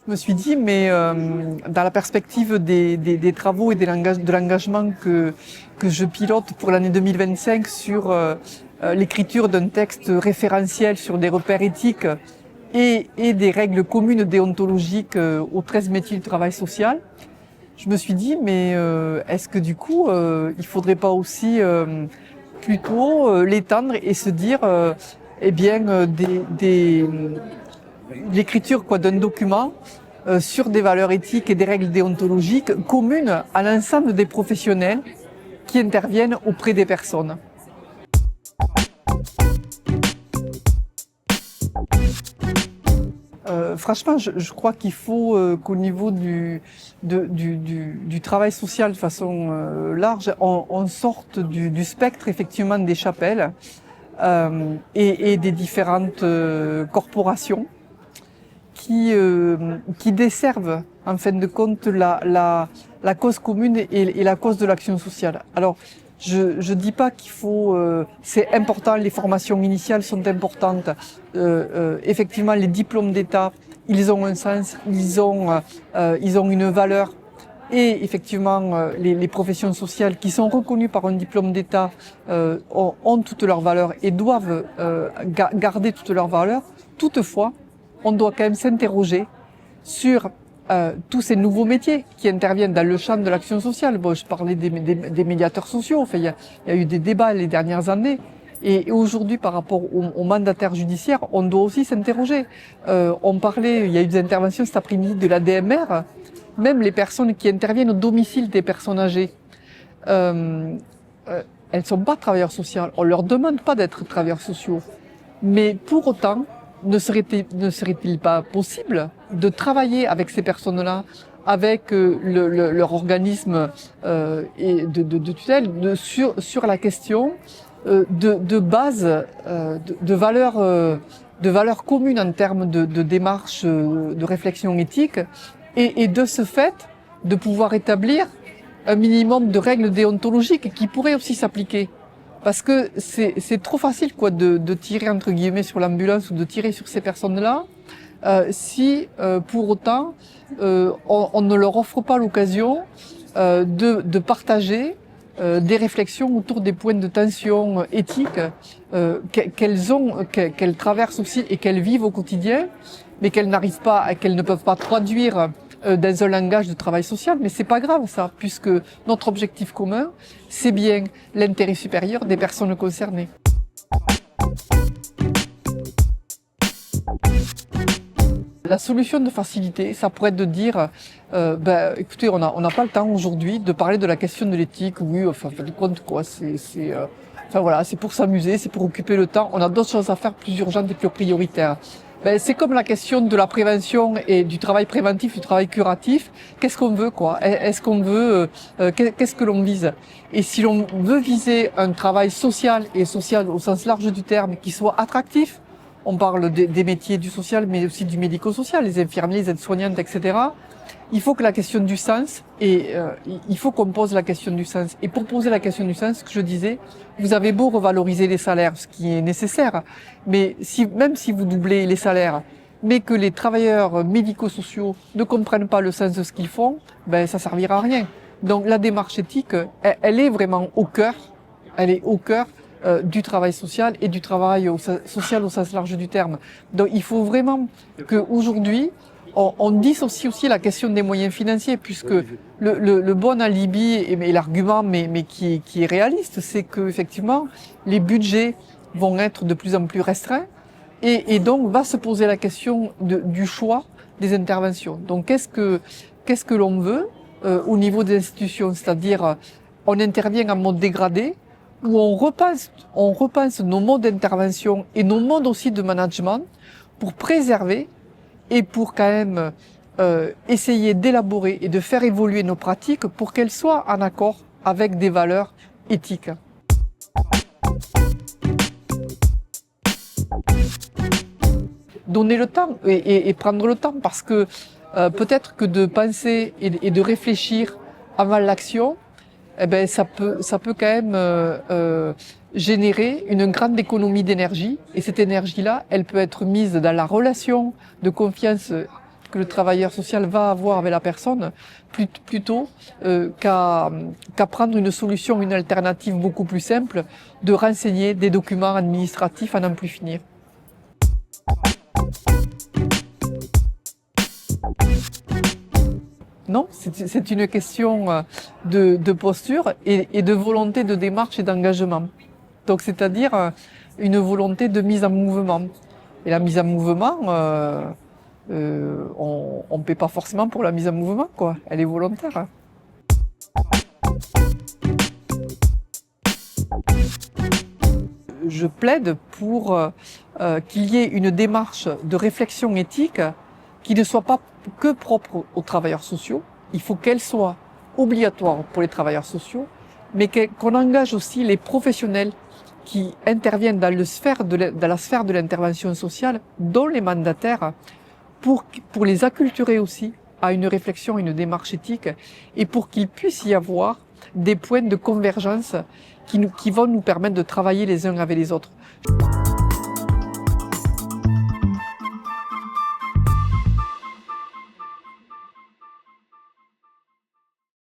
Je me suis dit, mais dans la perspective des travaux et de l'engagement que je pilote pour l'année 2025 sur l'écriture d'un texte référentiel sur des repères éthiques et des règles communes déontologiques aux 13 métiers du travail social, je me suis dit, mais est-ce que du coup, il faudrait pas aussi plutôt l'étendre et se dire, eh bien, l'écriture d'un document sur des valeurs éthiques et des règles déontologiques communes à l'ensemble des professionnels qui interviennent auprès des personnes. Franchement, je crois qu'il faut qu'au niveau du travail social de façon large, on sorte du spectre effectivement des chapelles et des différentes corporations qui desservent en fin de compte la cause commune et la cause de l'action sociale. Alors, je dis pas qu'il faut, c'est important, les formations initiales sont importantes. Effectivement, les diplômes d'État, ils ont un sens, ils ont une valeur. Et effectivement, les professions sociales qui sont reconnues par un diplôme d'État ont toute leur valeur et doivent garder toute leur valeur. Toutefois, on doit quand même s'interroger sur tous ces nouveaux métiers qui interviennent dans le champ de l'action sociale. Bon, je parlais des médiateurs sociaux. Enfin, il y a eu des débats les dernières années. Et aujourd'hui, par rapport aux mandataires judiciaires, on doit aussi s'interroger. On parlait, il y a eu des interventions cet après-midi de l'ADMR. Même les personnes qui interviennent au domicile des personnes âgées, elles sont pas travailleurs sociaux. On leur demande pas d'être travailleurs sociaux. Mais pour autant, ne serait-il pas possible de travailler avec ces personnes-là, avec leur organisme et de tutelle, sur la question de base, de valeurs communes en termes de démarche, de réflexion éthique, et de ce fait, de pouvoir établir un minimum de règles déontologiques qui pourraient aussi s'appliquer. Parce que c'est trop facile de tirer entre guillemets sur l'ambulance ou de tirer sur ces personnes-là si pour autant on ne leur offre pas l'occasion de partager des réflexions autour des points de tension éthiques qu'elles traversent aussi et qu'elles vivent au quotidien, mais qu'elles ne peuvent pas traduire dans un langage de travail social, mais c'est pas grave ça, puisque notre objectif commun, c'est bien l'intérêt supérieur des personnes concernées. La solution de facilité, ça pourrait être de dire, écoutez, on n'a pas le temps aujourd'hui de parler de la question de l'éthique. Oui, enfin, fin de compte quoi, enfin voilà, c'est pour s'amuser, c'est pour occuper le temps. On a d'autres choses à faire plus urgentes et plus prioritaires. C'est comme la question de la prévention et du travail préventif, du travail curatif. Qu'est-ce qu'on veut, quoi? Est-ce qu'on veut, qu'est-ce que l'on vise? Et si l'on veut viser un travail social et social au sens large du terme, qui soit attractif, on parle des métiers du social, mais aussi du médico-social, les infirmiers, les aides-soignantes, etc. Il faut que la question du sens, il faut qu'on pose la question du sens. Et pour poser la question du sens, ce que je disais, vous avez beau revaloriser les salaires, ce qui est nécessaire, mais même si vous doublez les salaires, mais que les travailleurs médico-sociaux ne comprennent pas le sens de ce qu'ils font, ça servira à rien. Donc la démarche éthique, elle est vraiment au cœur, du travail social et du travail social au sens large du terme. Donc il faut vraiment qu'aujourd'hui, on dissocie aussi la question des moyens financiers, puisque le bon alibi et l'argument, mais qui est réaliste, c'est que effectivement les budgets vont être de plus en plus restreints et donc va se poser la question du choix des interventions. Donc qu'est-ce que l'on veut au niveau des institutions, c'est-à-dire on intervient en mode dégradé, où on repense nos modes d'intervention et nos modes aussi de management pour préserver et pour quand même essayer d'élaborer et de faire évoluer nos pratiques pour qu'elles soient en accord avec des valeurs éthiques. Donner le temps et prendre le temps, parce que peut-être que de penser et de réfléchir avant l'action, ça peut quand même générer une grande économie d'énergie, et cette énergie-là, elle peut être mise dans la relation de confiance que le travailleur social va avoir avec la personne, plutôt qu'à prendre une solution, une alternative beaucoup plus simple de renseigner des documents administratifs à n'en plus finir. Non, c'est une question de posture et de volonté de démarche et d'engagement. Donc c'est-à-dire une volonté de mise en mouvement. Et la mise en mouvement, on ne paie pas forcément pour la mise en mouvement, quoi. Elle est volontaire. Je plaide pour qu'il y ait une démarche de réflexion éthique qui ne soit pas que propre aux travailleurs sociaux. Il faut qu'elle soit obligatoire pour les travailleurs sociaux, mais qu'on engage aussi les professionnels qui interviennent dans la sphère de l'intervention sociale, dont les mandataires, pour les acculturer aussi à une réflexion, une démarche éthique, et pour qu'il puisse y avoir des points de convergence qui vont nous permettre de travailler les uns avec les autres.